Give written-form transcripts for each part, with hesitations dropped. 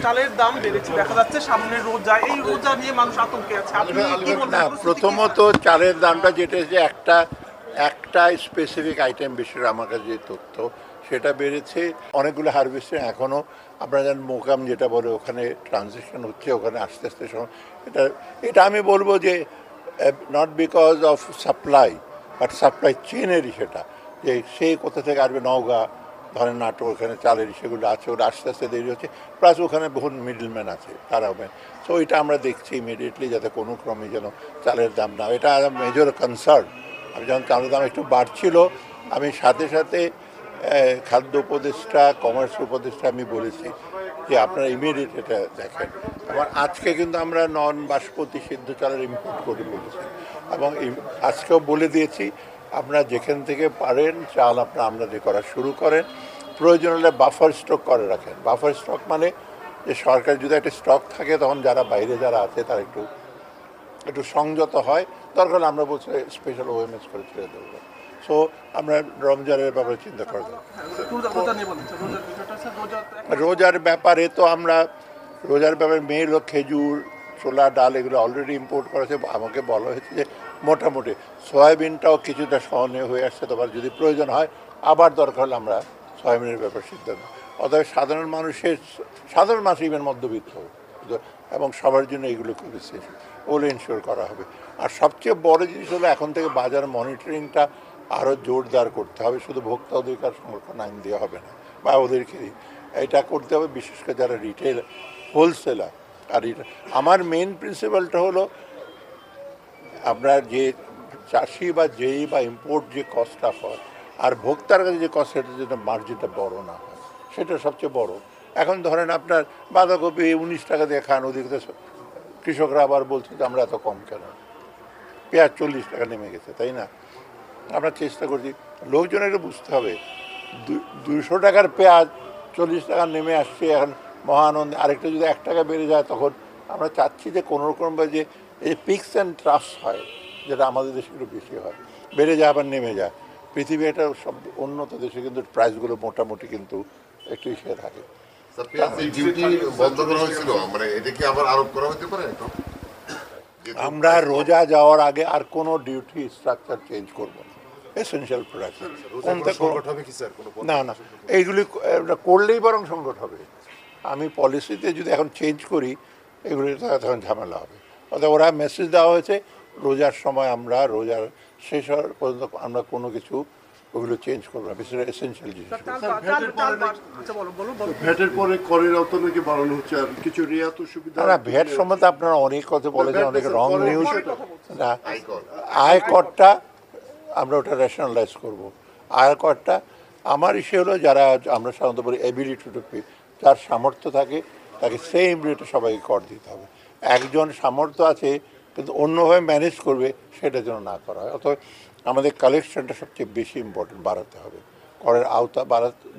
চালের দাম বেড়েছে দেখা যাচ্ছে সামনে রোজা, এই রোজা নিয়ে মানুষ আতঙ্কে আছে। আপনি কি বলবেন? না, প্রথমত চালের দামটা যেটা যে একটা একটা স্পেসিফিক আইটেম বিশেষ আমার কাছে যে তথ্য সেটা বেড়েছে। অনেকগুলো হারভেস্টে এখনও আপনারা জানেন মোকাম যেটা বলে ওখানে ট্রানজিশন হচ্ছে, ওখানে আস্তে আস্তে এটা এটা আমি বলবো যে not because of supply but supply চেনেরই সেটা, যে সে কোথা থেকে আসবে, নওগাঁ ধরেন নাটক, ওখানে চালের সেগুলো আছে, ওটা আস্তে আস্তে দেরি হচ্ছে, প্লাস ওখানে বহু মিডলম্যান আছে তারা। সো এটা আমরা দেখছি ইমিডিয়েটলি যাতে কোনো ক্রমে যেন চালের দাম না, এটা মেজর কনসার্ন। আমি যখন চালের দাম একটু বাড়ছিল আমি সাথে সাথে খাদ্য উপদেষ্টা, কমার্স উপদেষ্টা আমি বলেছি যে আপনারা ইমিডিয়েট এটা দেখেন। আবার আজকে কিন্তু আমরা নন বাসমতি সিদ্ধ চালের ইম্পোর্ট করে বলেছি, এবং আজকেও বলে দিয়েছি আপনারা যেখান থেকে পারেন চাল আপনারা আমদানি করা শুরু করেন, প্রয়োজন হলে বাফার স্টক করে রাখেন। বাফার স্টক মানে যে সরকার যদি একটা স্টক থাকে তখন যারা বাইরে যারা আছে তারা একটু একটু সংযত হয়, দরকার হলে আমরা বলছি স্পেশাল ওএমএস করে ছেড়ে দেবো। সো আমরা রমজানের ব্যাপারে চিন্তা করে দেবো। রোজার ব্যাপারে তো আমরা রোজার ব্যাপারে মেল ও খেজুর, ছোলা, ডাল এগুলো অলরেডি ইম্পোর্ট করেছে। আমাকে বলা হয়েছে যে মোটামুটি সয়াবিনটাও কিছুটা সহনীয় হয়ে আসছে, তোমার যদি প্রয়োজন হয় আবার দরকার হলে আমরা সয়াবিনের ব্যাপারে সিদ্ধান্ত। অতএব সাধারণ মানুষ ইভেন মধ্যবিত্ত এবং সবার জন্য এগুলো করেছে, ওগুলো ইনশিওর করা হবে। আর সবচেয়ে বড় জিনিস হলো এখন থেকে বাজার মনিটরিংটা আরও জোরদার করতে হবে। শুধু ভোক্তা অধিকার সংরক্ষণ আইন দেওয়া হবে না, বা ওদেরকে এটা করতে হবে, বিশেষ করে যারা রিটেল হোলসেলার। আর আমার মেন প্রিন্সিপালটা হলো আপনার যে চাষি বা যেই বা ইম্পোর্ট যে কস্টটা হয় আর ভোক্তার কাছে যে কস্ট, সেটা যেটা মার্জিনটা বড় না হয়, সেটা সবচেয়ে বড়। এখন ধরেন আপনার বাঁধাকপি 19 টাকা দিয়ে খান, ওদিকে কৃষকরা আবার বলছে যে আমরা এত কম কেন। পেঁয়াজ 40 টাকা নেমে গেছে, তাই না? আমরা চেষ্টা করছি, লোকজনের একটু বুঝতে হবে 200 টাকার পেঁয়াজ 40 টাকা নেমে আসছে এখন মহানন্দে। আরেকটা যদি 1 টাকা বেড়ে যায় তখন আমরা চাচ্ছি যে কোনোরকমভাবে যে এই পিকস অ্যান্ড ট্রাফস হয়, যেটা আমাদের দেশে একটু বেশি হয়, বেড়ে যায় আবার নেমে যায়। পৃথিবী একটা সব উন্নত দেশে কিন্তু প্রাইসগুলো মোটামুটি কিন্তু একটু ইসে থাকে। আমরা রোজা যাওয়ার আগে আর কোনো ডিউটি স্ট্রাকচার চেঞ্জ করব না, এসেনশিয়াল প্রোডাক্ট না না, এইগুলি করলেই বরং সংকট হবে। আমি পলিসিতে যদি এখন চেঞ্জ করি এগুলি তখন ঝামেলা হবে। অর্থাৎ ওরা মেসেজ দেওয়া হয়েছে রোজার সময় আমরা রোজার শেষ হওয়ার পর্যন্ত আমরা কোনো কিছু ওগুলো চেঞ্জ করবো না, বিশেষ করে এসেনশিয়াল জিনিস। ভ্যাটের পরে করের আওতা নাকি বাড়ানো হচ্ছে, আর কিছু রিয়াত সুবিধা। না, ভ্যাট সম্বন্ধে আপনারা অনেক কথা বলেছেন, অনেক রং নিউজ। না, আয়করটা আমরা ওটা রেশনালাইজ করবো। আয়করটা আমার ইসে হলো যারা আমরা সাধারণত বলি এবিলিটি টু পে, যার সামর্থ্য থাকে তাকে সেম রেটে সবাইকে কর দিতে হবে। একজন সামর্থ্য আছে কিন্তু অন্যভাবে ম্যানেজ করবে, সেটা যেন না করা হয়। অথবা আমাদের কালেকশনটা সবচেয়ে বেশি ইম্পর্টেন্ট, বাড়াতে হবে। করের আওতা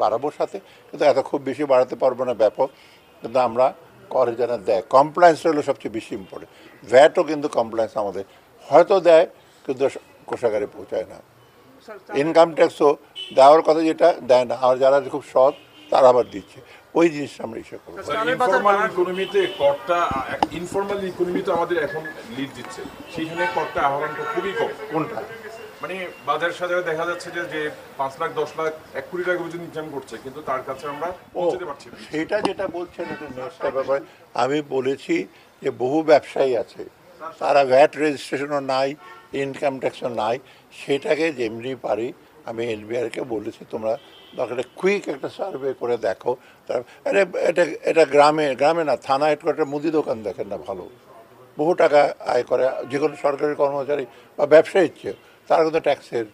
বাড়াবো সাথে, কিন্তু এত খুব বেশি বাড়াতে পারবো না ব্যাপক, কিন্তু আমরা করে যেন দেয়। কমপ্লায়েন্সটা হলো সবচেয়ে বেশি ইম্পর্টেন্ট। ভ্যাটও কিন্তু কমপ্লায়েন্স আমাদের হয়তো দেয় কিন্তু কোষাগারে পৌঁছায় না। ইনকাম ট্যাক্সও দেওয়ার কথা যেটা দেয় না, আর যারা খুব সৎ তারা আবার দিচ্ছে, ওই জিনিসটা আমরা ইস্যু করবো। ইনফরমাল ইকোনমিতে করটা, ইনফরমাল ইকোনমিতে আমাদের এখন লিড দিচ্ছে, সেখানে করটা আহরণটা খুবই কম। কোনটা? মানে বাজার সাজারে দেখা যাচ্ছে যে 5 লাখ 10 লাখ 1 কোটি টাকা পর্যন্ত ইনকাম করছে, কিন্তু তার কাছে আমরা পৌঁছতে পারছি না। সেটা যেটা বলছেন এটা নেক্সট ব্যাপারে আমি বলেছি যে বহু ব্যবসায়ী আছে তারা ভ্যাট রেজিস্ট্রেশনও নাই, ইনকাম ট্যাক্সও নাই, সেটাকে যেমনি পারি আমি এনবিআরকে বলেছি তোমরা দরকার কুইক একটা সার্ভে করে দেখো। এটা এটা গ্রামে না, থানা হেডকোয়ার্টার মুদি দোকান দেখেন না, ভালো বহু টাকা আয় করে যে কোনো সরকারি কর্মচারী বা ব্যবসায়ীর চেয়ে, তারা কিন্তু ট্যাক্সের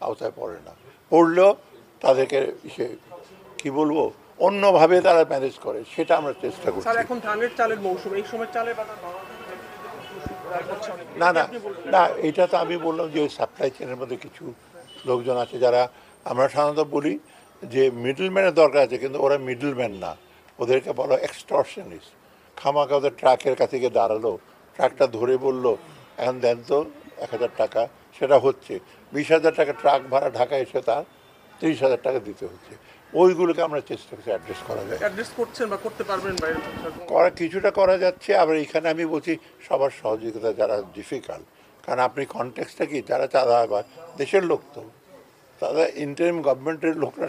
আওতায় পড়ে না। পড়লেও তাদেরকে সে কী বলবো অন্যভাবে তারা ম্যানেজ করে, সেটা আমরা চেষ্টা করছি। এখন ধানের চালের মৌসুম, এই সময় চালের বাজার না না না, এটা তো আমি বললাম যে ওই সাপ্লাই চেনের মধ্যে কিছু লোকজন আছে যারা আমরা সাধারণত বলি যে মিডলম্যানের দরকার আছে, কিন্তু ওরা মিডলম্যান না, ওদেরকে বলো এক্সটর্শনিস্ট। খামাখা ওদের ট্রাকের কাছে গিয়ে দাঁড়ালো, ট্রাকটা ধরে বললো এখন দেন তো 1000 টাকা, সেটা হচ্ছে 20,000 টাকা ট্রাক ভাড়া, ঢাকা এসে তার 30,000 টাকা দিতে হচ্ছে। ওইগুলোকে আমরা চেষ্টা করছি অ্যাড্রেস করা যায়। অ্যাড্রেস করছেন বা করতে পারবেন বাইরে কিছুটা করা যাচ্ছে। আবার এখানে আমি বলছি সবার সহযোগিতা যারা ডিফিকাল্ট, কারণ আপনি কনটেক্সটটা কি, যারা চাঁদা বা দেশের লোক তো তারা ইন্টারিম গভর্নমেন্টের লোকরা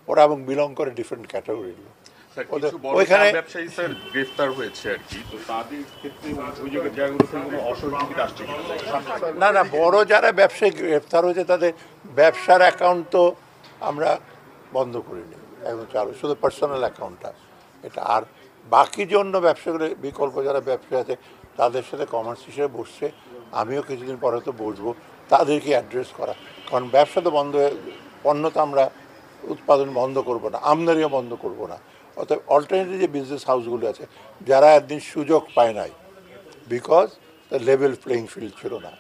ওরা এবং বিলং করে ডিফারেন্ট ক্যাটাগরির লোক। স্যার, কিছু বড় ওইখানে ব্যবসায়ী স্যার গ্রেফতার হয়েছে আর কি, তো তাদের ক্ষেত্রে ওই জায়গাগুলো থেকে কোনো অসহযোগিতা আসছে কিনা? না বড় যারা ব্যবসায়ী গ্রেফতার হয়েছে তাদের ব্যবসার অ্যাকাউন্ট তো আমরা বন্ধ করিনি, একদম চালু, শুধু পার্সোনাল অ্যাকাউন্টটা এটা। আর বাকি জন্য ব্যবসাগুলো বিকল্প যারা ব্যবসা আছে তাদের সাথে কমার্স হিসেবে বসছে, আমিও কিছুদিন পরে তো বসবো, তাদেরকে অ্যাড্রেস করা। কারণ ব্যবসা তো বন্ধ হয়ে, পণ্য তো আমরা উৎপাদন বন্ধ করব না, আমদানিও বন্ধ করব না। অর্থাৎ অল্টারনেটিভ যে বিজনেস হাউসগুলো আছে যারা একদিন সুযোগ পায় নাই because the level playing field ছিল না,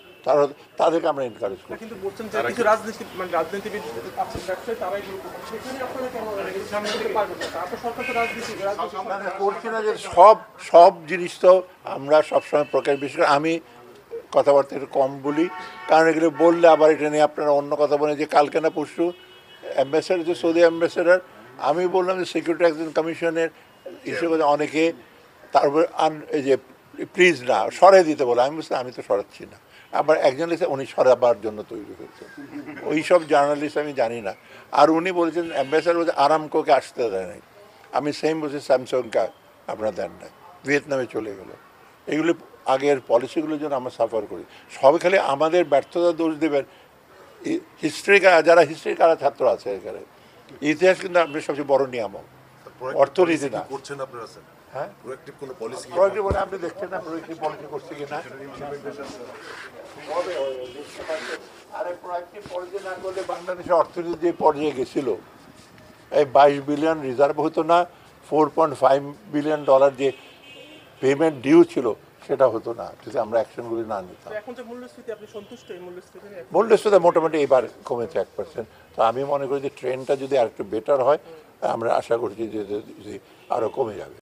তাদেরকে আমরা এনকারেজ করি। কিন্তু বলছেন যে কিছু রাজনীতিবিদ আছেন ব্যবসায়ী, তারা এগুলো করছেন, সেখানে আপনারা কেন সামনে দিতে পারবেন না? আপনার সরকার তো রাজনীতি করছি না যে সব জিনিস তো আমরা সবসময় প্রকাশ, বিশেষ করে আমি কথাবার্তা একটু কম বলি, কারণ এগুলো বললে আবার এটা নিয়ে আপনারা অন্য কথা বলেন। যে কালকে না পরশু অ্যাম্বাসেডার, যে সৌদি অ্যাম্বাসেডার, আমি বললাম যে সিকিউরিটি এক্সচেঞ্জ কমিশনের হিসেবে অনেকে তারপর এই যে প্লিজ না সরাই দিতে বলে, আমি বলছি আমি তো সরাচ্ছি না। আবার একজন লিখে উনি সরাবার জন্য তৈরি হয়েছে, ওই সব জার্নালিস্ট আমি জানি না। আর উনি বলেছেন অ্যাম্বাসেডার বলছে আরামকোকে আসতে দেয় নাই, আমি সেম বলছি স্যামসাংকে আপনারা দেন নাই, ভিয়েতনামে চলে গেল। এগুলি আগের পলিসিগুলোর জন্য আমরা সাফার করি। সবাই খালি আমাদের ব্যর্থতা দোষ দেবেন। হিস্ট্রি যারা হিস্ট্রি কারা ছাত্র আছে এখানে, ইতিহাস কিন্তু আপনার সবচেয়ে বড় নিয়ামক, অর্থনীতি না। করছেন আপনারা স্যার? হ্যাঁ, প্রোঅ্যাক্টিভ কোনো পলিসি প্রোয়েক্টিভ বলে আপনি দেখছেন না প্রোয়েক্টিভ পলিসি করছে কিনা? আরে প্রোয়েক্টিভ পলিসি না করলে বাংলাদেশের অর্থনীতি যে পর্যায়ে গেছিল, এই 22 বিলিয়ন রিজার্ভ হতো না, $4.5 বিলিয়ন যে পেমেন্ট ডিউ ছিল সেটা হতো না যদি আমরা অ্যাকশনগুলি না নিতাম। এখন যে মূল্যস্ফীতি, আপনি সন্তুষ্ট এই মূল্যস্ফীতি নিয়ে? মূল্যস্ফীতি মোটামুটি এবার কমেছে 1%। তো আমি মনে করি যে ট্রেনটা যদি আরেকটু বেটার হয়, আমরা আশা করছি যে আরও কমে যাবে।